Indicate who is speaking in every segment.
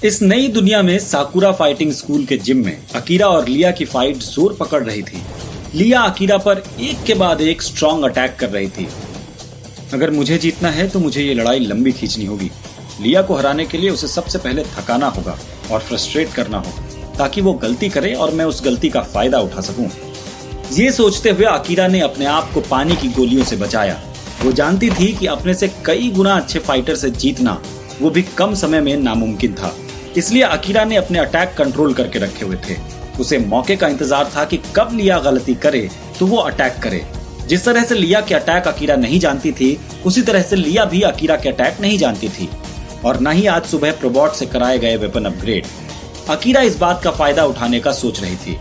Speaker 1: इस नई दुनिया में साकुरा फाइटिंग स्कूल के जिम में अकीरा और लिया की फाइट जोर पकड़ रही थी। लिया अकीरा पर एक के बाद एक स्ट्रॉन्ग अटैक कर रही थी। अगर मुझे जीतना है तो मुझे ये लड़ाई लंबी खींचनी होगी। लिया को हराने के लिए उसे सबसे पहले थकाना होगा और फ्रस्ट्रेट करना होगा ताकि वो गलती करे और मैं उस गलती का फायदा उठा सकूं। ये सोचते हुए अकीरा ने अपने आप को पानी की गोलियों से बचाया। वो जानती थी कि अपने से कई गुना अच्छे फाइटर से जीतना वो भी कम समय में नामुमकिन था। इसलिए अकीरा ने अपने अटैक कंट्रोल करके रखे हुए थे। उसे मौके का इंतजार था कि कब लिया गलती करे तो वो अटैक करे। जिस तरह से लिया के अटैक अकीरा नहीं जानती थी, उसी तरह से लिया भी अकीरा के अटैक नहीं जानती थी और न ही आज सुबह प्रोबॉट से कराए गए वेपन अपग्रेड। अकीरा इस बात का फायदा उठाने का सोच रही थी।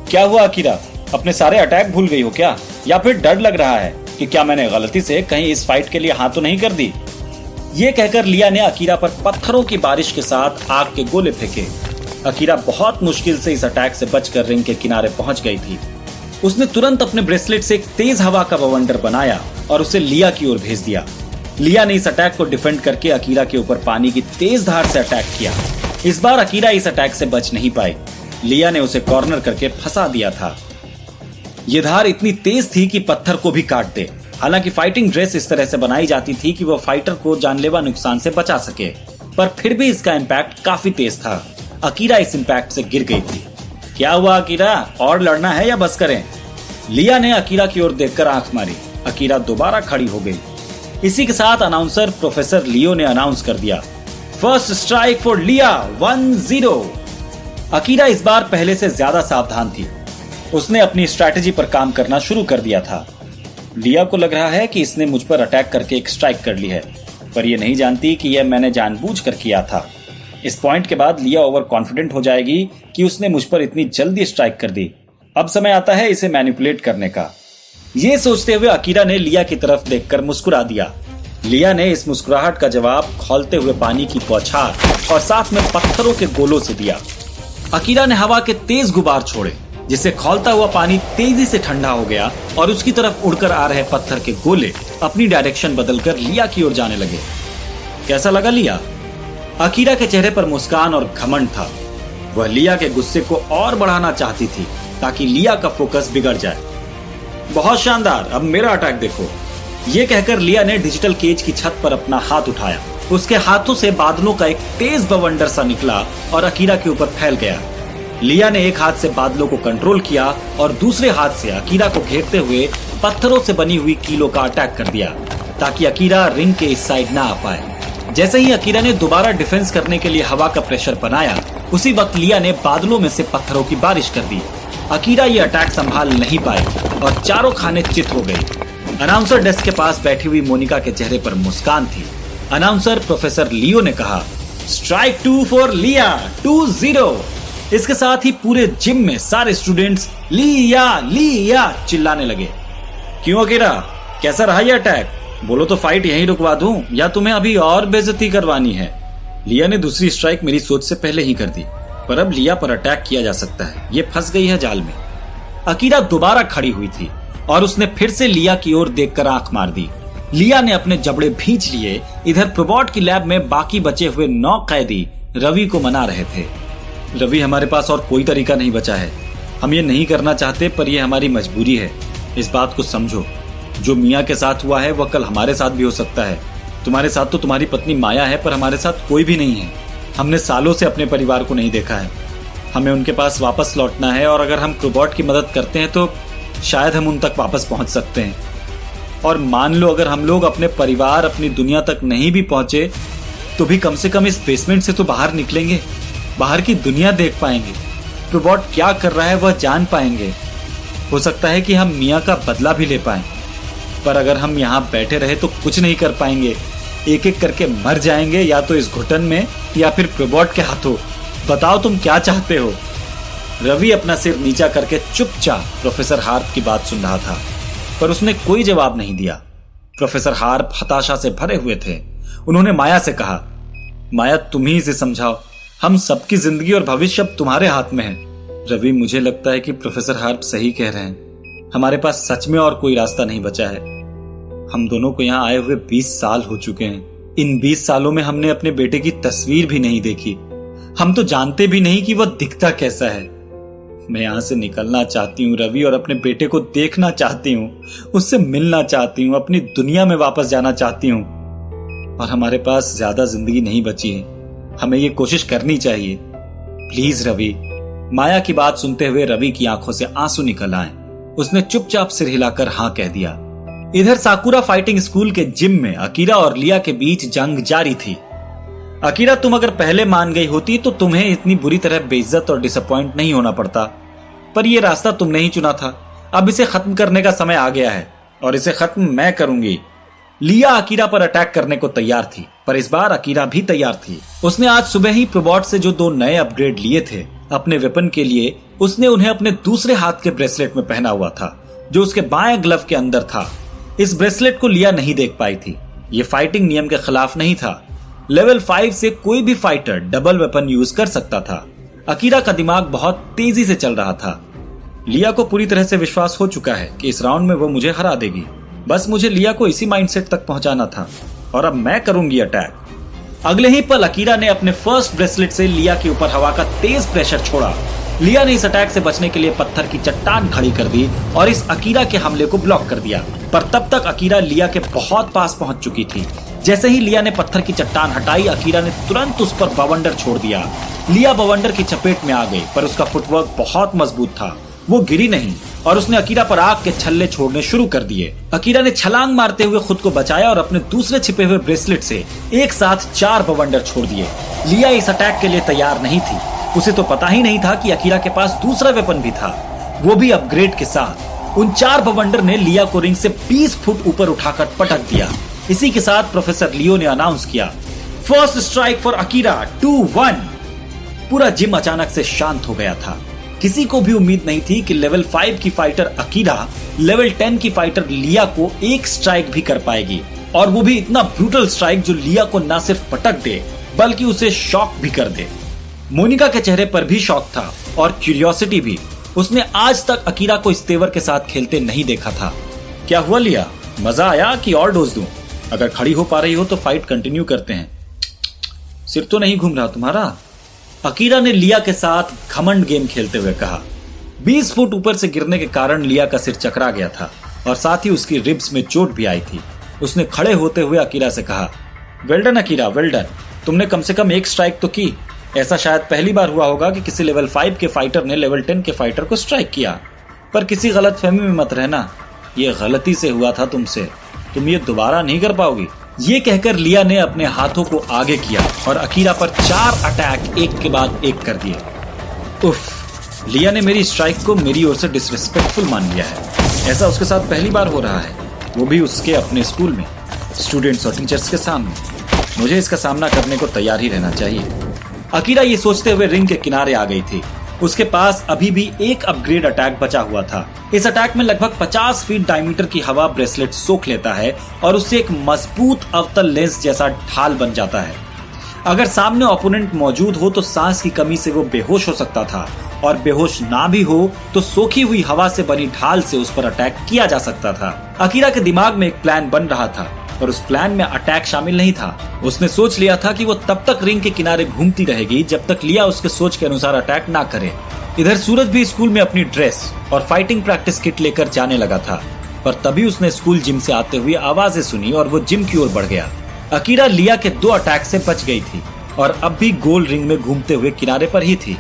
Speaker 1: क्या हुआ अकीरा, अपने सारे अटैक भूल गई हो क्या? या फिर डर लग रहा है कि क्या मैंने गलती से कहीं इस फाइट के लिए हाथ तो नहीं कर दी? ये कहकर लिया ने अकीरा पर पत्थरों की बारिश के साथ आग के गोले फेंके। अकीरा बहुत मुश्किल से इस अटैक से बचकर रिंग के किनारे पहुंच गई थी। उसने तुरंत अपने ब्रेसलेट से एक तेज हवा का बवंडर बनाया और उसे लिया की ओर भेज दिया। लिया ने इस अटैक को डिफेंड करके अकीरा के ऊपर पानी की तेज धार से अटैक किया। इस बार अकीरा इस अटैक से बच नहीं पाई। लिया ने उसे कॉर्नर करके फंसा दिया था। ये धार इतनी तेज थी कि पत्थर को भी काट दे। हालांकि फाइटिंग ड्रेस इस तरह से बनाई जाती थी कि वो फाइटर को जानलेवा नुकसान से बचा सके, पर फिर भी इसका इम्पैक्ट काफी तेज था। अकीरा इस इम्पैक्ट से गिर गई थी। क्या हुआ अकीरा, और लड़ना है या बस करें? लिया ने अकीरा की ओर देखकर आंख मारी। अकीरा दोबारा खड़ी हो गई। इसी के साथ अनाउंसर प्रोफेसर लियो ने अनाउंस कर दिया, फर्स्ट स्ट्राइक फॉर लिया 1-0। अकीरा इस बार पहले से ज्यादा सावधान थी। उसने अपनी स्ट्रैटेजी पर काम करना शुरू कर दिया था। लिया को लग रहा है कि इसने मुझ पर अटैक करके एक स्ट्राइक कर ली है, पर यह नहीं जानती कि यह मैंने जानबूझकर किया था। इस पॉइंट के बाद लिया ओवर कॉन्फिडेंट हो जाएगी कि उसने मुझ पर इतनी जल्दी स्ट्राइक कर दी। अब समय आता है इसे मैनिपुलेट करने का। ये सोचते हुए अकीरा ने लिया की तरफ देखकर मुस्कुरा दिया। लिया ने इस मुस्कुराहट का जवाब खौलते हुए पानी की बौछार और साथ में पत्थरों के गोलों से दिया। अकीरा ने हवा के तेज गुबार छोड़े, जिससे खौलता हुआ पानी तेजी से ठंडा हो गया और उसकी तरफ उड़कर आ रहे पत्थर के गोले अपनी डायरेक्शन बदलकर लिया की ओर जाने लगे। कैसा लगा लिया? अकीरा के चेहरे पर मुस्कान और घमंड था। वह लिया के गुस्से को और बढ़ाना चाहती थी ताकि लिया का फोकस बिगड़ जाए। बहुत शानदार, अब मेरा अटैक देखो। ये कहकर लिया ने डिजिटल केज की छत पर अपना हाथ उठाया। उसके हाथों से बादलों का एक तेज बवंडर सा निकला और अकीरा के ऊपर फैल गया। लिया ने एक हाथ से बादलों को कंट्रोल किया और दूसरे हाथ से अकीरा को घेरते हुए पत्थरों से बनी हुई कीलों का अटैक कर दिया ताकि अकीरा रिंग के इस साइड ना आ पाए। जैसे ही अकीरा ने दोबारा डिफेंस करने के लिए हवा का प्रेशर बनाया, उसी वक्त लिया ने बादलों में से पत्थरों की बारिश कर दी। अकीरा ये अटैक संभाल नहीं पाई और चारों खाने चित हो गई। अनाउंसर डेस्क के पास बैठी हुई मोनिका के चेहरे पर मुस्कान थी। अनाउंसर प्रोफेसर लियो ने कहा, स्ट्राइक 2 फॉर लिया 2-0। इसके साथ ही पूरे जिम में सारे स्टूडेंट्स लिया लिया चिल्लाने लगे। क्यों अकीरा, कैसा रहा ये अटैक? बोलो तो फाइट यहीं रुकवा दूं या तुम्हें अभी और बेइज्जती करवानी है? लिया ने दूसरी स्ट्राइक मेरी सोच से पहले ही कर दी, पर अब लिया पर अटैक किया जा सकता है। ये फंस गई है जाल में। अकीरा दोबारा खड़ी हुई थी और उसने फिर से लिया की ओर देखकर आंख मार दी। लिया ने अपने जबड़े भींच लिए। इधर प्रोबॉट की लैब में बाकी बचे हुए 9 कैदी रवि को मना रहे थे। रवि, हमारे पास और कोई तरीका नहीं बचा है। हम ये नहीं करना चाहते, पर यह हमारी मजबूरी है। इस बात को समझो। जो मियाँ के साथ हुआ है वह कल हमारे साथ भी हो सकता है। तुम्हारे साथ तो तुम्हारी पत्नी माया है, पर हमारे साथ कोई भी नहीं है। हमने सालों से अपने परिवार को नहीं देखा है। हमें उनके पास वापस लौटना है और अगर हम प्रोबॉट की मदद करते हैं तो शायद हम उन तक वापस पहुंच सकते हैं। और मान लो अगर हम लोग अपने परिवार, अपनी दुनिया तक नहीं भी पहुंचे तो भी कम से कम इस बेसमेंट से तो बाहर निकलेंगे, बाहर की दुनिया देख पाएंगे। प्रोबॉट क्या कर रहा है वह जान पाएंगे। हो सकता है कि हम मियाँ का बदला भी ले पाएं, पर अगर हम यहाँ बैठे रहे तो कुछ नहीं कर पाएंगे। एक एक करके मर जाएंगे, या तो इस घुटन में या फिर प्रोबॉट के हाथों। बताओ तुम क्या चाहते हो? रवि अपना सिर नीचा करके चुपचाप प्रोफेसर हार्प की बात सुन रहा था, पर उसने कोई जवाब नहीं दिया। प्रोफेसर हार्प हताशा से भरे हुए थे। उन्होंने माया से कहा, माया तुम ही इसे समझाओ। हम सबकी जिंदगी और भविष्य अब तुम्हारे हाथ में है। रवि, मुझे लगता है कि प्रोफेसर हार्प सही कह रहे हैं। हमारे पास सच में और कोई रास्ता नहीं बचा है। हम दोनों को यहाँ आए हुए 20 साल हो चुके हैं। इन 20 सालों में हमने अपने बेटे की तस्वीर भी नहीं देखी। हम तो जानते भी नहीं कि वह दिखता कैसा है। मैं यहां से निकलना चाहती हूँ रवि, और अपने बेटे को देखना चाहती हूँ, उससे मिलना चाहती हूँ, अपनी दुनिया में वापस जाना चाहती हूँ। और हमारे पास ज्यादा जिंदगी नहीं बची है, हमें ये कोशिश करनी चाहिए। प्लीज रवि। माया की बात सुनते हुए रवि की आंखों से आंसू निकल आए। उसने चुपचाप सिर हिलाकर हाँ कह दिया। इधर साकुरा फाइटिंग स्कूल के जिम में अकीरा और लिया के बीच जंग जारी थी। अकीरा, तुम अगर पहले मान गई होती तो तुम्हें इतनी बुरी तरह बेइज्जत और डिसअपॉइंट नहीं होना पड़ता, पर यह रास्ता तुमने ही चुना था। अब इसे खत्म करने का समय आ गया है और इसे खत्म मैं करूंगी। लिया अकीरा पर अटैक करने को तैयार थी, पर इस बार अकीरा भी तैयार थी। उसने आज सुबह ही प्रोबॉट से जो 2 नए अपग्रेड लिए थे अपने वेपन के लिए, उसने उन्हें अपने दूसरे हाथ के ब्रेसलेट में पहना हुआ था, जो उसके बाएं ग्लव के अंदर था। इस ब्रेसलेट को लिया नहीं देख पाई थी। ये फाइटिंग नियम के खिलाफ नहीं था। लेवल 5 से कोई भी फाइटर डबल वेपन यूज कर सकता था। अकीरा का दिमाग बहुत तेजी से चल रहा था। लिया को पूरी तरह से विश्वास हो चुका है कि इस राउंड में वो मुझे हरा देगी। बस मुझे लिया को इसी माइंडसेट तक पहुंचाना था, और अब मैं करूंगी अटैक। अगले ही पल अकीरा ने अपने फर्स्ट ब्रेसलेट से लिया के ऊपर हवा का तेज प्रेशर छोड़ा। लिया ने इस अटैक से बचने के लिए पत्थर की चट्टान खड़ी कर दी और इस अकीरा के हमले को ब्लॉक कर दिया। पर तब तक अकीरा लिया के बहुत पास पहुंच चुकी थी। जैसे ही लिया ने पत्थर की चट्टान हटाई, अकीरा ने तुरंत उस पर बवंडर छोड़ दिया। लिया बवंडर की चपेट में आ गई, पर उसका फुटवर्क बहुत मजबूत था। वो गिरी नहीं और उसने अकीरा पर आग के छल्ले छोड़ने शुरू कर दिए। अकीरा ने छलांग मारते हुए खुद को बचाया और अपने दूसरे छिपे हुए ब्रेसलेट से एक साथ 4 बवंडर छोड़ दिए। लिया इस अटैक के लिए तैयार नहीं थी। उसे तो पता ही नहीं था कि अकीरा के पास दूसरा वेपन भी था, वो भी अपग्रेड के साथ। उन 4 बवंडर ने लिया को रिंग से 20 फुट ऊपर उठाकर पटक दिया। इसी के साथ प्रोफेसर लियो ने अनाउंस किया, फर्स्ट स्ट्राइक फॉर अकीरा 2-1। पूरा जिम अचानक से शांत हो गया था। किसी को भी उम्मीद नहीं थी कि लेवल 5 की फाइटर अकीरा लेवल 10 की फाइटर लिया को एक स्ट्राइक भी कर पाएगी, और वो भी इतना ब्रूटल स्ट्राइक जो लिया को न सिर्फ पटक दे बल्कि उसे शॉक भी कर दे। मोनिका के चेहरे पर भी शॉक था और क्यूरियोसिटी भी। उसने आज तक अकीरा को इस तेवर के साथ खेलते नहीं देखा था। क्या हुआ लिया, मजा आया कि और डोज दूं? अगर खड़ी हो पा रही हो तो फाइट कंटिन्यू करते हैं। सिर तो नहीं घूम रहा तुम्हारा? अकीरा ने लिया के साथ घमंड गेम खेलते हुए कहा। 20 फुट ऊपर से गिरने के कारण लिया का सिर चकरा गया था और साथ ही उसकी रिब्स में चोट भी आई थी। उसने खड़े होते हुए अकीरा से कहा, well done Akira, well done. तुमने कम से कम एक स्ट्राइक तो की। ऐसा शायद पहली बार हुआ होगा कि किसी लेवल 5 के फाइटर ने लेवल 10 के फाइटर को स्ट्राइक किया। पर किसी गलतफहमी में मत रहना, ये गलती से हुआ था तुमसे, तुम ये दोबारा नहीं कर पाओगी। ये कहकर लिया ने अपने हाथों को आगे किया और अकीरा पर 4 अटैक एक के बाद एक कर दिए। उफ, लिया ने मेरी स्ट्राइक को मेरी ओर से डिसरिस्पेक्टफुल मान लिया है। ऐसा उसके साथ पहली बार हो रहा है, वो भी उसके अपने स्कूल में, स्टूडेंट्स और टीचर्स के सामने। मुझे इसका सामना करने को तैयार ही रहना चाहिए। अकीरा ये सोचते हुए रिंग के किनारे आ गई थी। उसके पास अभी भी एक अपग्रेड अटैक बचा हुआ था। इस अटैक में लगभग 50 फीट डायमीटर की हवा ब्रेसलेट सोख लेता है और उससे एक मजबूत अवतल लेंस जैसा ढाल बन जाता है। अगर सामने ओपोनेंट मौजूद हो तो सांस की कमी से वो बेहोश हो सकता था, और बेहोश ना भी हो तो सोखी हुई हवा से बनी ढाल से उस पर अटैक किया जा सकता था। अकीरा के दिमाग में एक प्लान बन रहा था, पर उस प्लान में अटैक शामिल नहीं था। उसने सोच लिया था कि वो तब तक रिंग के किनारे घूमती रहेगी जब तक लिया उसके सोच के अनुसार अटैक ना करे। इधर सूरज भी स्कूल में अपनी ड्रेस और फाइटिंग प्रैक्टिस किट लेकर जाने लगा था, पर तभी उसने स्कूल जिम से आते हुए आवाजें सुनी और वो जिम की ओर बढ़ गया। अकीरा लिया के 2 अटैक से बच गई थी और अब भी गोल रिंग में घूमते हुए किनारे पर ही थी।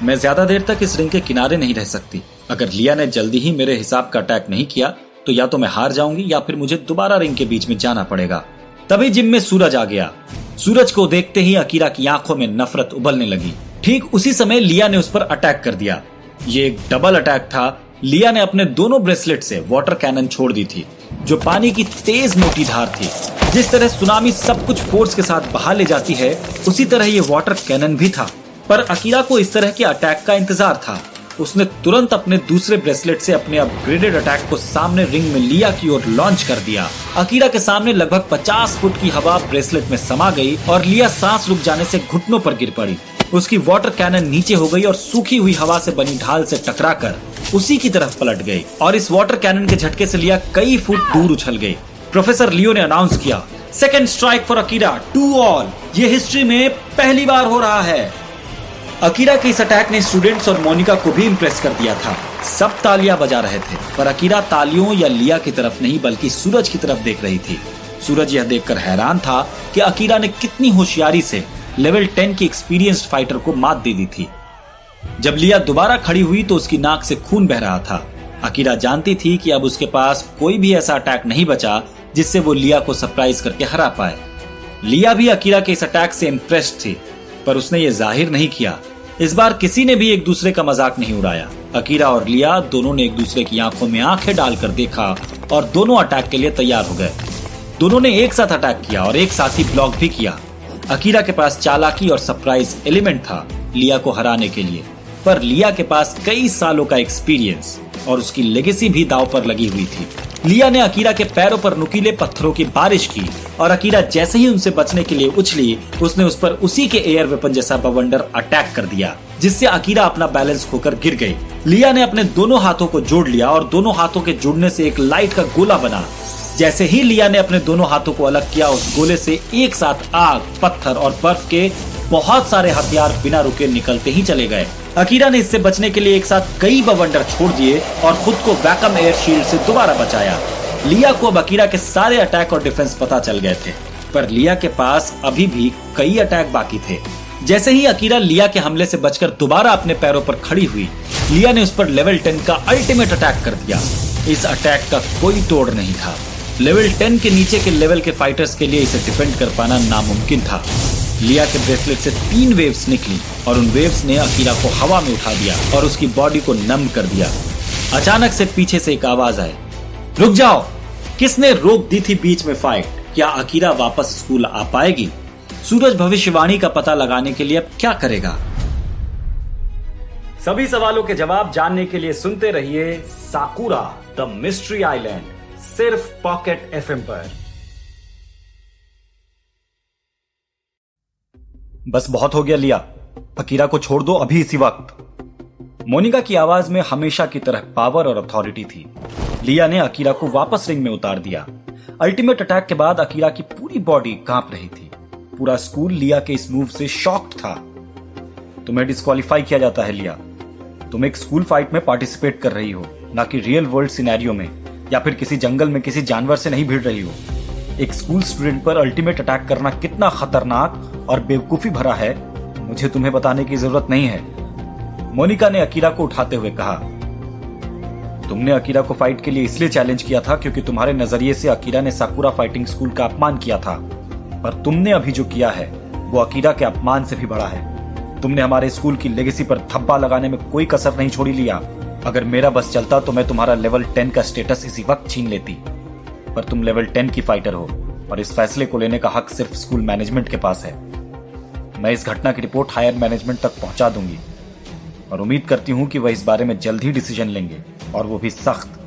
Speaker 1: मैं ज्यादा देर तक इस रिंग के किनारे नहीं रह सकती। अगर लिया ने जल्दी ही मेरे हिसाब का अटैक नहीं किया तो या तो मैं हार जाऊंगी या फिर मुझे दोबारा रिंग के बीच में जाना पड़ेगा। तभी जिम में सूरज आ गया। सूरज को देखते ही अकीरा की आंखों में नफरत उबलने लगी। ठीक उसी समय लिया ने उस पर अटैक कर दिया। ये एक डबल अटैक था। लिया ने अपने दोनों ब्रेसलेट से वाटर कैनन छोड़ दी थी, जो पानी की तेज मोटी धार थी। जिस तरह सुनामी सब कुछ फोर्स के साथ बहा ले जाती है, उसी तरह ये वाटर कैनन भी था। पर अकीरा को इस तरह के अटैक का इंतजार था। उसने तुरंत अपने दूसरे ब्रेसलेट से अपने अपग्रेडेड अटैक को सामने रिंग में लिया की ओर लॉन्च कर दिया। अकीरा के सामने लगभग 50 फुट की हवा ब्रेसलेट में समा गई और लिया सांस रुक जाने से घुटनों पर गिर पड़ी। उसकी वाटर कैनन नीचे हो गई और सूखी हुई हवा से बनी ढाल से टकराकर उसी की तरफ पलट गई और इस वाटर कैनन के झटके से लिया कई फुट दूर उछल गई। प्रोफेसर लियो ने अनाउंस किया, second strike for Akira, 2-all। ये हिस्ट्री में पहली बार हो रहा है। अकीरा के इस अटैक ने स्टूडेंट्स और मोनिका को भी इंप्रेस कर दिया था। सब तालियां बजा रहे थे, पर अकीरा तालियों या लिया की तरफ नहीं बल्कि सूरज की तरफ देख रही थी। सूरज यह देखकर हैरान था कि अकीरा ने कितनी होशियारी से लेवल 10 की एक्सपीरियंस्ड फाइटर को मात दे दी थी। जब लिया दोबारा खड़ी हुई तो उसकी नाक से खून बह रहा था। अकीरा जानती थी कि अब उसके पास कोई भी ऐसा अटैक नहीं बचा जिससे वो लिया को सरप्राइज करके हरा पाए। लिया भी अकीरा के इस अटैक से इंप्रेस्ड थी, पर उसने ये जाहिर नहीं किया। इस बार किसी ने भी एक दूसरे का मजाक नहीं उड़ाया। अकीरा और लिया दोनों ने एक दूसरे की आंखों में आंखें डालकर देखा और दोनों अटैक के लिए तैयार हो गए। दोनों ने एक साथ अटैक किया और एक साथ ही ब्लॉक भी किया। अकीरा के पास चालाकी और सरप्राइज एलिमेंट था लिया को हराने के लिए, पर लिया के पास कई सालों का एक्सपीरियंस और उसकी लेगेसी भी दांव पर लगी हुई थी। लिया ने अकीरा के पैरों पर नुकीले पत्थरों की बारिश की और अकीरा जैसे ही उनसे बचने के लिए उछली, उसने उस पर उसी के एयर वेपन जैसा बवंडर अटैक कर दिया, जिससे अकीरा अपना बैलेंस खोकर गिर गई। लिया ने अपने दोनों हाथों को जोड़ लिया और दोनों हाथों के जुड़ने से एक लाइट का गोला बना। जैसे ही लिया ने अपने दोनों हाथों को अलग किया, उस गोले से एक साथ आग, पत्थर और बर्फ के बहुत सारे हथियार बिना रुके निकलते ही चले गए। अकीरा ने इससे बचने के लिए एक साथ कई बवंडर छोड़ दिए और खुद को वैक्यूम एयर शील्ड से दोबारा बचाया। लिया को अब अकीरा के सारे अटैक और डिफेंस पता चल गए थे, पर लिया के पास अभी भी कई अटैक बाकी थे। जैसे ही अकीरा लिया के हमले से बचकर दोबारा अपने पैरों पर खड़ी हुई, लिया ने उस पर लेवल 10 का अल्टीमेट अटैक कर दिया। इस अटैक का कोई तोड़ नहीं था। लेवल 10 के नीचे के लेवल के फाइटर्स के लिए इसे डिफेंड कर पाना नामुमकिन था। लिया के ब्रेसलेट से 3 वेव्स निकली और उन वेव्स ने अकीरा को हवा में उठा दिया और उसकी बॉडी को नम कर दिया। अचानक से पीछे से एक आवाज आई, रुक जाओ। किसने रोक दी थी बीच में फाइट? क्या अकीरा वापस स्कूल आ पाएगी? सूरज भविष्यवाणी का पता लगाने के लिए अब क्या करेगा? सभी सवालों के जवाब जानने के लिए सुनते रहिए साकुरा द मिस्ट्री आइलैंड, सिर्फ पॉकेट एफएम पर। बस बहुत हो गया लिया, अकीरा को छोड़ दो अभी इसी वक्त। मोनिका की आवाज में हमेशा की तरह पावर और अथॉरिटी थी। लिया ने अकीरा को वापस रिंग में उतार दिया। अल्टीमेट अटैक के बाद अकीरा की पूरी बॉडी कांप रही थी। पूरा स्कूल लिया के इस मूव से शॉक्ड था। तुम्हें डिस्क्वालीफाई किया जाता है लिया। तुम एक स्कूल फाइट में पार्टिसिपेट कर रही हो, ना कि रियल वर्ल्ड सिनेरियो में या फिर किसी जंगल में किसी जानवर से नहीं भिड़ रही हो। एक स्कूल स्टूडेंट पर अल्टीमेट अटैक करना कितना खतरनाक और बेवकूफी भरा है, मुझे तुम्हें बताने की जरूरत नहीं है। मोनिका ने अकीरा को उठाते हुए कहा, तुमने अकीरा को फाइट के लिए इसलिए चैलेंज किया था क्योंकि तुम्हारे नजरिए से अकीरा ने साकुरा फाइटिंग स्कूल का अपमान किया था, पर तुमने अभी जो किया है वो अकीरा के अपमान से भी बड़ा है। तुमने हमारे स्कूल की लेगेसी पर धब्बा लगाने में कोई कसर नहीं छोड़ी लिया। अगर मेरा बस चलता तो मैं तुम्हारा लेवल 10 का स्टेटस इसी वक्त छीन लेती, पर तुम लेवल 10 की फाइटर हो और इस फैसले को लेने का हक सिर्फ स्कूल मैनेजमेंट के पास है। मैं इस घटना की रिपोर्ट हायर मैनेजमेंट तक पहुंचा दूंगी और उम्मीद करती हूं कि वह इस बारे में जल्द ही डिसीजन लेंगे, और वो भी सख्त।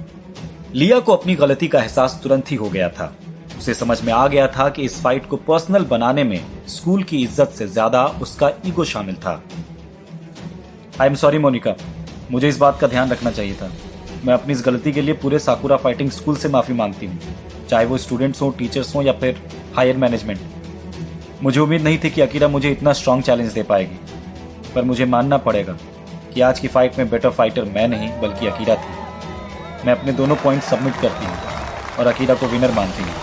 Speaker 1: लिया को अपनी गलती का एहसास तुरंत ही हो गया था। उसे समझ में आ गया था कि इस फाइट को पर्सनल बनाने में स्कूल की इज्जत से ज्यादा उसका ईगो शामिल था। आई एम सॉरी मोनिका, मुझे इस बात का ध्यान रखना चाहिए था। मैं अपनी इस गलती के लिए पूरे साकुरा फाइटिंग स्कूल से माफी मांगती हूँ, चाहे वो स्टूडेंट्स हो, टीचर्स हो या फिर हायर मैनेजमेंट। मुझे उम्मीद नहीं थी कि अकीरा मुझे इतना स्ट्रांग चैलेंज दे पाएगी, पर मुझे मानना पड़ेगा कि आज की फाइट में बेटर फाइटर मैं नहीं बल्कि अकीरा थी। मैं अपने दोनों पॉइंट सबमिट करती हूँ और अकीरा को विनर मानती हूँ।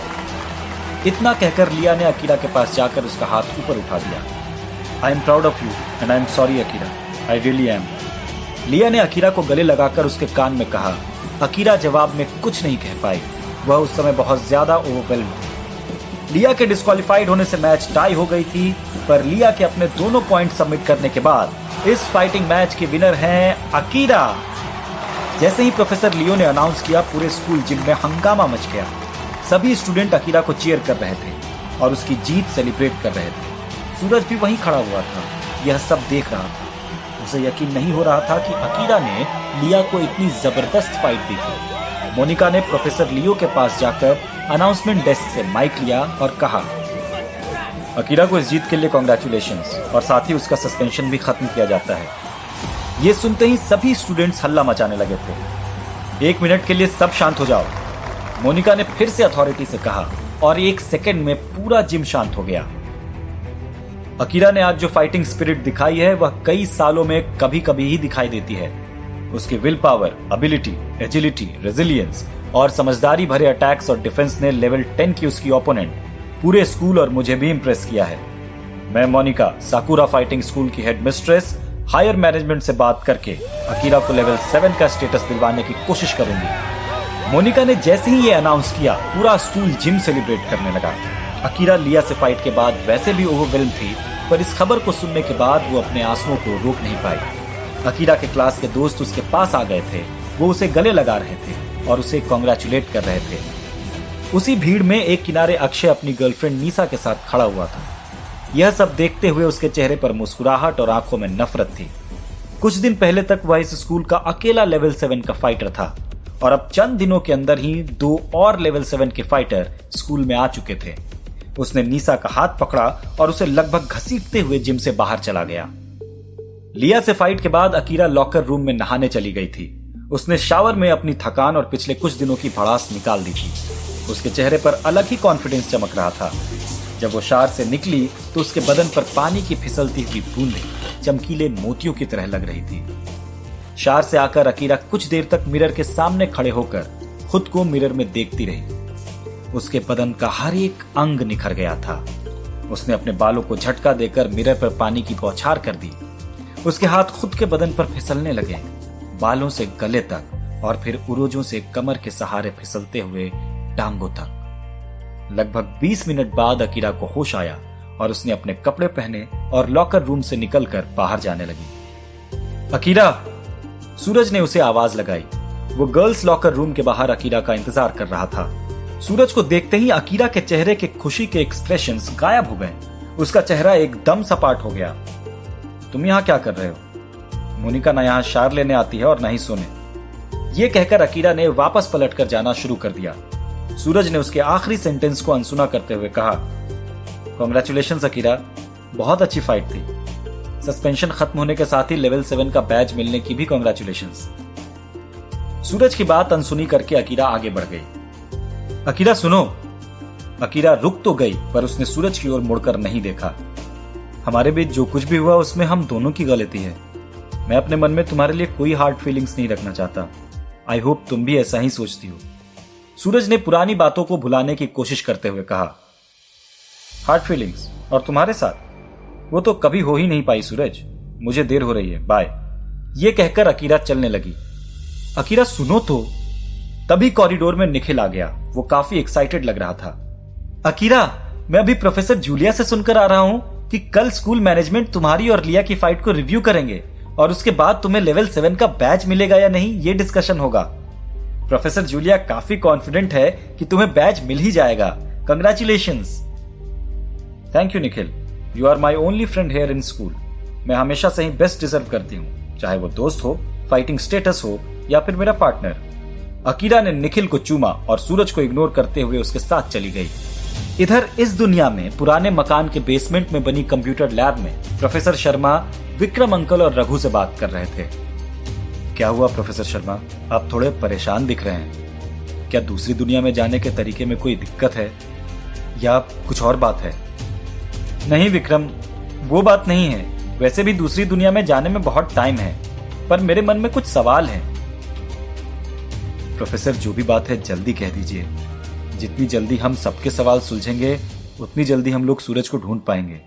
Speaker 1: इतना कहकर लिया ने अकीरा के पास जाकर उसका हाथ ऊपर उठा दिया। I am proud of you and I am sorry Akira, I really am. लिया ने अकीरा को गले लगाकर उसके कान में कहा। अकीरा जवाब में कुछ नहीं कह पाई, वह उस समय बहुत ज्यादा ओवरवेल्म थी। लिया के डिस्क्वालीफाइड होने से मैच टाई हो गई थी, पर लिया के अपने दोनों पॉइंट सबमिट करने के बाद इस फाइटिंग मैच के विनर हैं अकीरा। जैसे ही प्रोफेसर लियो ने अनाउंस किया, पूरे स्कूल जिम में हंगामा मच गया। सभी स्टूडेंट अकीरा को चीयर कर रहे थे और उसकी जीत सेलिब्रेट कर रहे थे। सूरज भी वहीं खड़ा हुआ था, यह सब देख रहा था। उसे यकीन नहीं हो रहा था कि अकीरा ने लिया को इतनी जबरदस्त फाइट दी थी। मोनिका ने प्रोफेसर लियो के पास जाकर अनाउंसमेंट डेस्क से माइक लिया और कहा, अकीरा को इस जीत के लिए कॉन्ग्रेचुलेशंस, और साथ ही उसका सस्पेंशन भी खत्म किया जाता है। ये सुनते ही सभी स्टूडेंट्स हल्ला मचाने लगे थे। 1 मिनट के लिए सब शांत हो जाओ। मोनिका ने फिर से अथॉरिटी से कहा, और 1 सेकंड में पूरा जिम शांत हो गया। अकीरा ने आज जो फाइटिंग स्पिरिट दिखाई है वह कई सालों में कभी कभी ही दिखाई देती है। उसकी will power, ability, agility, resilience और समझदारी भरे अटैक्स और डिफेंस ने लेवल 10 की उसकी ओपोनेंट, पूरे स्कूल और मुझे भी इंप्रेस किया है। मैं मोनिका, साकुरा फाइटिंग स्कूल की हेड मिस्ट्रेस, हायर मैनेजमेंट से बात करके अकीरा को लेवल 7 का स्टेटस दिलवाने की कोशिश करूंगी। मोनिका ने जैसे ही ये अनाउंस किया, पूरा स्कूल जिम सेलिब्रेट करने लगा। अकीरा लिया से फाइट के बाद वैसे भी ओवरवेल्म थी, पर इस खबर को सुनने के बाद वो अपने आंसुओं को रोक नहीं पाई। अकीरा के क्लास के दोस्त उसके पास आ गए थे, वो उसे गले लगा रहे थे और उसे कॉन्ग्रेचुलेट कर रहे थे। उसी भीड़ में एक किनारे अक्षय अपनी गर्लफ्रेंड नीसा के साथ खड़ा हुआ था। यह सब देखते हुए उसके चेहरे पर मुस्कुराहट और आंखों में नफरत थी। कुछ दिन पहले तक वह इस स्कूल का अकेला लेवल 7 का फाइटर था और अब चंद दिनों के अंदर ही 2 और लेवल 7 के फाइटर स्कूल में आ चुके थे। उसने नीसा का हाथ पकड़ा और उसे लगभग घसीटते हुए जिम से बाहर चला गया। लिया से फाइट के बाद अकीरा लॉकर रूम में नहाने चली गई थी। उसने शावर में अपनी थकान और पिछले कुछ दिनों की भड़ास निकाल दी थी। उसके चेहरे पर अलग ही कॉन्फिडेंस चमक रहा था। जब वो शावर से निकली तो उसके बदन पर पानी की फिसलती हुई बूंदें चमकीले मोतियों की तरह लग रही थी। शावर से आकर अकीरा कुछ देर तक मिरर के सामने खड़े होकर खुद को मिरर में देखती रही। उसके बदन का हर एक अंग निखर गया था। उसने अपने बालों को झटका देकर मिरर पर पानी की बौछार कर दी। उसके हाथ खुद के बदन पर फिसलने लगे, बालों से गले तक और फिर उरोजों से कमर के सहारे फिसलते हुए टांगों तक। लगभग 20 मिनट बाद अकीरा को होश आया और उसने अपने कपड़े पहने और लॉकर रूम से निकलकर बाहर जाने लगी। अकीरा! सूरज ने उसे आवाज लगाई। वो गर्ल्स लॉकर रूम के बाहर अकीरा का इंतजार कर रहा था। सूरज को देखते ही अकीरा के चेहरे के खुशी के एक्सप्रेशंस गायब हो गए। उसका चेहरा एकदम सपाट हो गया। तुम यहाँ क्या कर रहे हो? मोनिका ना यहाँ शार लेने आती है और ना ही सोने। ये कहकर अकीरा ने वापस पलटकर जाना शुरू कर दिया। सूरज ने उसके आखिरी सेंटेंस को अनसुना करते हुए कहा, कांग्रेचुलेशंस अकीरा, बहुत अच्छी फाइट थी। सस्पेंशन खत्म होने के साथ ही लेवल 7 का बैज मिलने की भी कांग्रेचुलेशंस। सूरज की बात अनसुनी करके अकीरा आगे बढ़ गई। अकीरा सुनो। अकीरा रुक तो गई, पर उसने सूरज की ओर मुड़कर नहीं देखा। हमारे बीच जो कुछ भी हुआ उसमें हम दोनों की गलती है। मैं अपने मन में तुम्हारे लिए कोई हार्ड फीलिंग्स नहीं रखना चाहता। आई होप तुम भी ऐसा ही सोचती हो। सूरज ने पुरानी बातों को भुलाने की कोशिश करते हुए कहा, हार्ड फीलिंग्स और तुम्हारे साथ? वो तो कभी हो ही नहीं पाई सूरज। मुझे देर हो रही है, बाय। ये कहकर अकीरा चलने लगी। अकीरा सुनो तो। तभी कॉरिडोर में निखिल आ गया। वो काफी एक्साइटेड लग रहा था। अकीरा, मैं अभी प्रोफेसर जूलिया से सुनकर आ रहा हूं कि कल स्कूल मैनेजमेंट तुम्हारी और लिया की फाइट को रिव्यू करेंगे और उसके बाद तुम्हें लेवल 7 का बैच मिलेगा या नहीं, ये डिस्कशन होगा। प्रोफेसर जूलिया काफी कॉन्फिडेंट है कि तुम्हें बैच मिल ही जाएगा। Congratulations. Thank you Nikhil, you are my only friend here in school. मैं हमेशा से ही बेस्ट डिजर्व करती हूँ, चाहे वो दोस्त हो, फाइटिंग स्टेटस हो या फिर मेरा पार्टनर। अकीरा ने निखिल को चूमा और सूरज को इग्नोर करते हुए उसके साथ चली गई। इधर इस दुनिया में पुराने मकान के बेसमेंट में बनी कंप्यूटर लैब में प्रोफेसर शर्मा विक्रम अंकल और रघु से बात कर रहे थे। क्या हुआ प्रोफेसर शर्मा, आप थोड़े परेशान दिख रहे हैं। क्या दूसरी दुनिया में जाने के तरीके में कोई दिक्कत है या कुछ और बात है? नहीं विक्रम, वो बात नहीं है। वैसे भी दूसरी दुनिया में जाने में बहुत टाइम है, पर मेरे मन में कुछ सवाल हैं। प्रोफेसर, जो भी बात है जल्दी कह दीजिए। जितनी जल्दी हम सबके सवाल सुलझेंगे उतनी जल्दी हम लोग सूरज को ढूंढ पाएंगे।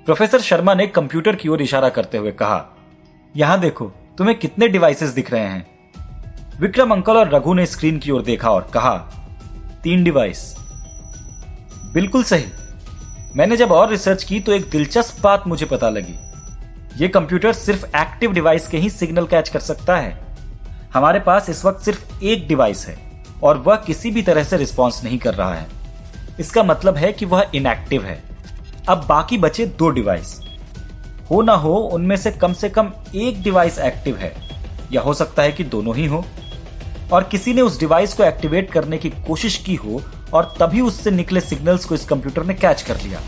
Speaker 1: प्रोफेसर शर्मा ने कंप्यूटर की ओर इशारा करते हुए कहा, यहां देखो, तुम्हें कितने डिवाइसेस दिख रहे हैं? विक्रम अंकल और रघु ने स्क्रीन की ओर देखा और कहा, 3 डिवाइस। बिल्कुल सही। मैंने जब और रिसर्च की तो एक दिलचस्प बात मुझे पता लगी। यह कंप्यूटर सिर्फ एक्टिव डिवाइस के ही सिग्नल कैच कर सकता है। हमारे पास इस वक्त सिर्फ एक डिवाइस है और वह किसी भी तरह से रिस्पॉन्स नहीं कर रहा है। इसका मतलब है कि वह इनएक्टिव है। अब बाकी बचे 2 डिवाइस। हो ना हो उनमें से कम एक डिवाइस एक्टिव है, या हो सकता है कि दोनों ही हो, और किसी ने उस डिवाइस को एक्टिवेट करने की कोशिश की हो और तभी उससे निकले सिग्नल्स को इस कंप्यूटर ने कैच कर लिया।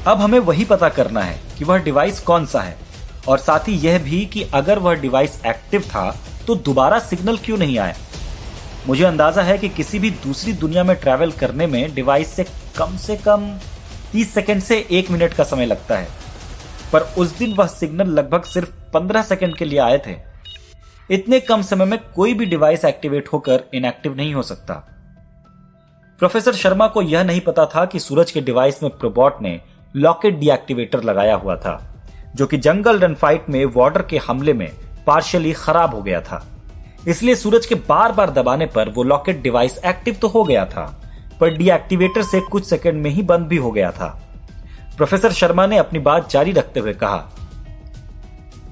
Speaker 1: अब हमें वही पता करना है कि वह डिवाइस कौन सा है, और साथ ही यह भी कि अगर वह डिवाइस एक्टिव था तो दोबारा सिग्नल क्यों नहीं आया। मुझे अंदाजा है कि किसी भी दूसरी दुनिया में ट्रैवल करने में डिवाइस से कम 30 सेकंड से 1 मिनट का समय लगता है, पर उस दिन वह सिग्नल लगभग सिर्फ 15 सेकंड के लिए आए थे। इतने कम समय में कोई भी डिवाइस एक्टिवेट होकर इनएक्टिव नहीं हो सकता। प्रोफेसर शर्मा को यह नहीं पता था कि सूरज के डिवाइस में प्रोबॉट ने लॉकेट डीएक्टिवेटर लगाया हुआ था, जो कि जंगल रन फाइट में वॉर्डर के हमले में पार्शियली खराब हो गया था। इसलिए सूरज के बार बार दबाने पर वो लॉकेट डिवाइस एक्टिव तो हो गया था, पर डीएक्टिवेटर से कुछ सेकंड में ही बंद भी हो गया था। प्रोफेसर शर्मा ने अपनी बात जारी रखते हुए कहा,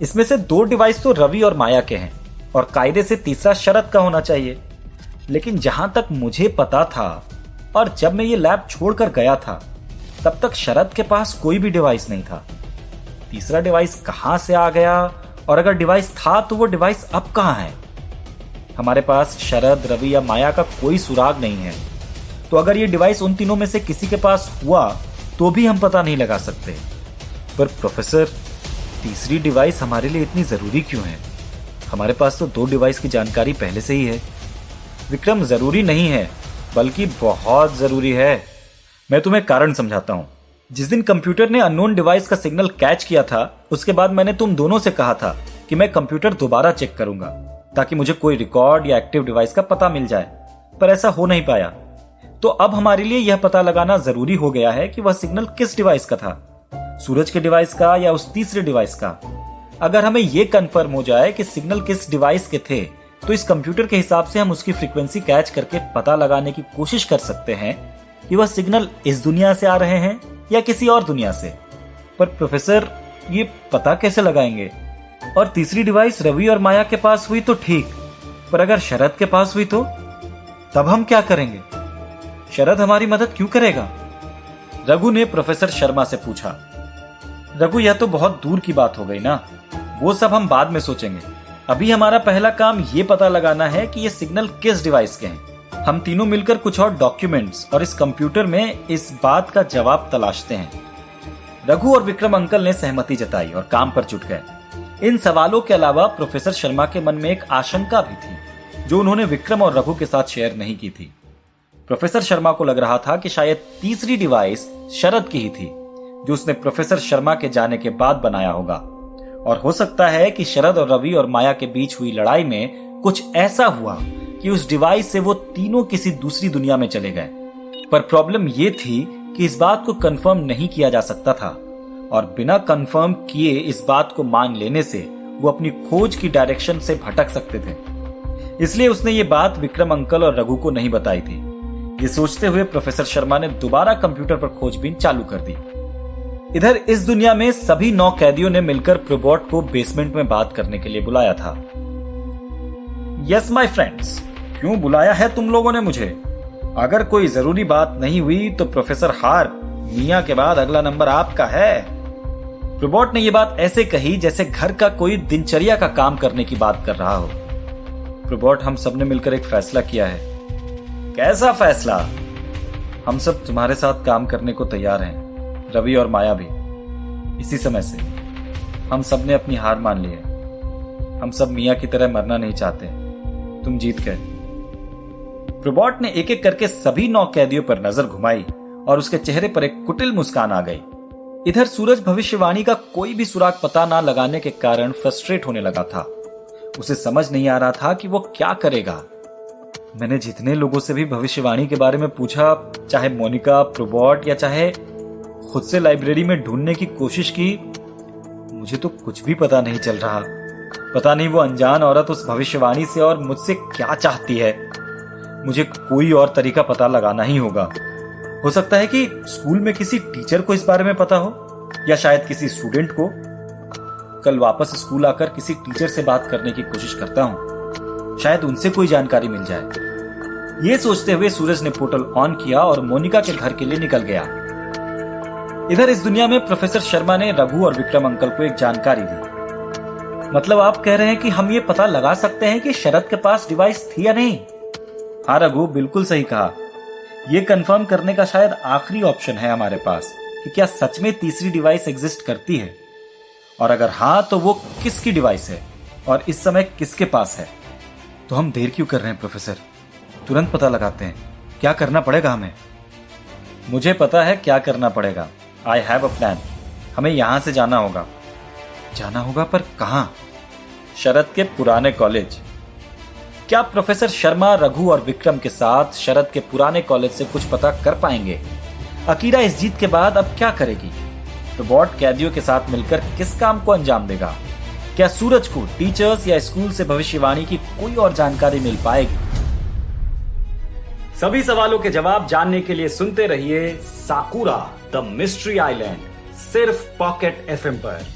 Speaker 1: इसमें से 2 डिवाइस तो रवि और माया के हैं और कायदे से तीसरा शरद का होना चाहिए। लेकिन जहां तक मुझे पता था और जब मैं ये लैब छोड़कर गया था, तब तक शरद के पास कोई भी डिवाइस नहीं था। तीसरा डिवाइस कहां से आ गया, और अगर डिवाइस था तो वो डिवाइस अब कहां है? हमारे पास शरद, रवि या माया का कोई सुराग नहीं है। तो अगर ये डिवाइस उन तीनों में से किसी के पास हुआ तो भी हम पता नहीं लगा सकते। पर प्रोफेसर, तीसरी डिवाइस हमारे लिए इतनी जरूरी क्यों है? हमारे पास तो 2 डिवाइस की जानकारी पहले से ही है। विक्रम, जरूरी नहीं है, बल्कि बहुत जरूरी है। मैं तुम्हें कारण समझाता हूं। जिस दिन कंप्यूटर ने अननोन डिवाइस का सिग्नल कैच किया था, उसके बाद मैंने तुम दोनों से कहा था कि मैं कंप्यूटर दोबारा चेक करूंगा ताकि मुझे कोई रिकॉर्ड या एक्टिव डिवाइस का पता मिल जाए, पर ऐसा हो नहीं पाया। तो अब हमारे लिए यह पता लगाना जरूरी हो गया है कि वह सिग्नल किस डिवाइस का था, सूरज के डिवाइस का या उस तीसरे डिवाइस का। अगर हमें यह कंफर्म हो जाए कि सिग्नल किस डिवाइस के थे, तो इस कंप्यूटर के हिसाब से हम उसकी फ्रीक्वेंसी कैच करके पता लगाने की कोशिश कर सकते हैं कि वह सिग्नल इस दुनिया से आ रहे हैं या किसी और दुनिया से। पर प्रोफेसर, ये पता कैसे लगाएंगे? और तीसरी डिवाइस रवि और माया के पास हुई तो ठीक, पर अगर शरद के पास हुई तो तब हम क्या करेंगे? शरद हमारी मदद क्यों करेगा? रघु ने प्रोफेसर शर्मा से पूछा। रघु, यह तो बहुत दूर की बात हो गई ना, वो सब हम बाद में सोचेंगे। अभी हमारा पहला काम ये पता लगाना है कि ये सिग्नल किस डिवाइस के हैं। हम तीनों मिलकर कुछ और डॉक्यूमेंट्स और इस कंप्यूटर में इस बात का जवाब तलाशते हैं। रघु और विक्रम अंकल ने सहमति जताई और काम पर जुट गए। इन सवालों के अलावा प्रोफेसर शर्मा के मन में एक आशंका भी थी, जो उन्होंने विक्रम और रघु के साथ शेयर नहीं की थी। प्रोफेसर शर्मा को लग रहा था कि शायद तीसरी डिवाइस शरद की ही थी, जो उसने प्रोफेसर शर्मा के जाने के बाद बनाया होगा। और हो सकता है कि शरद और रवि और माया के बीच हुई लड़ाई में कुछ ऐसा हुआ कि उस डिवाइस से वो तीनों किसी दूसरी दुनिया में चले गए। पर प्रॉब्लम ये थी कि इस बात को कंफर्म नहीं किया जा सकता था, और बिना कंफर्म किए इस बात को मान लेने से वो अपनी खोज की डायरेक्शन से भटक सकते थे। इसलिए उसने ये बात विक्रम अंकल और रघु को नहीं बताई थी। ये सोचते हुए प्रोफेसर शर्मा ने दोबारा कंप्यूटर पर खोजबीन चालू कर दी। इधर इस दुनिया में सभी 9 कैदियों ने मिलकर प्रोबॉट को बेसमेंट में बात करने के लिए बुलाया था। यस माय फ्रेंड्स, क्यों बुलाया है तुम लोगों ने मुझे? अगर कोई जरूरी बात नहीं हुई तो प्रोफेसर हार्प, मियां के बाद अगला नंबर आपका है। प्रोबॉट ने यह बात ऐसे कही जैसे घर का कोई दिनचर्या का काम करने की बात कर रहा हो। प्रोबॉट, हम सब ने मिलकर एक फैसला किया है। कैसा फैसला? हम सब तुम्हारे साथ काम करने को तैयार हैं, रवि और माया भी। इसी समय से हम सब ने अपनी हार मान ली है। हम सब मियां की तरह मरना नहीं चाहते। तुम जीत गए। प्रोबॉट ने एक एक करके सभी 9 कैदियों पर नजर घुमाई और उसके चेहरे पर एक कुटिल मुस्कान आ गई। इधर सूरज भविष्यवाणी का कोई भी सुराग पता ना लगाने के कारण फ्रस्ट्रेट होने लगा था। उसे समझ नहीं आ रहा था कि वो क्या करेगा। मैंने जितने लोगों से भी भविष्यवाणी के बारे में पूछा, चाहे मोनिका, प्रोबॉट या चाहे खुद से लाइब्रेरी में ढूंढने की कोशिश की, मुझे तो कुछ भी पता नहीं चल रहा। पता नहीं वो अनजान औरत उस भविष्यवाणी से और मुझसे क्या चाहती है। मुझे कोई और तरीका पता लगाना ही होगा। हो सकता है कि स्कूल में किसी टीचर को इस बारे में पता हो, या शायद किसी स्टूडेंट को। कल वापस स्कूल आकर किसी टीचर से बात करने की कोशिश करता हूं, शायद उनसे कोई जानकारी मिल जाए। ये सोचते हुए सूरज ने पोर्टल ऑन किया और मोनिका के घर के लिए निकल गया। इधर इस दुनिया में प्रोफेसर शर्मा ने रघु और विक्रम अंकल को एक जानकारी दी। मतलब आप कह रहे हैं कि हम ये पता लगा सकते हैं कि शरद के पास डिवाइस थी या नहीं? हाँ रघु, बिल्कुल सही कहा। यह कंफर्म करने का शायद आखिरी ऑप्शन है हमारे पास कि क्या सच में तीसरी डिवाइस एग्जिस्ट करती है, और अगर हाँ तो वो किसकी डिवाइस है और इस समय किसके पास है। तो हम देर क्यों कर रहे हैं प्रोफेसर? तुरंत पता लगाते हैं। क्या करना पड़ेगा हमें? मुझे पता है क्या करना पड़ेगा। I have a plan. हमें यहां से जाना होगा। जाना होगा, पर कहां? शरद के पुराने कॉलेज। क्या प्रोफेसर शर्मा, रघु और विक्रम के साथ शरद के पुराने कॉलेज से कुछ पता कर पाएंगे? अकीरा इस जीत के बाद अब क्या करेगी? रोबोट कैदियों के साथ मिलकर किस काम को अंजाम देगा? क्या सूरज को टीचर्स या स्कूल से भविष्यवाणी की कोई और जानकारी मिल पाएगी? सभी सवालों के जवाब जानने के लिए सुनते रहिए साकुरा द मिस्ट्री आइलैंड, सिर्फ पॉकेट एफएम पर।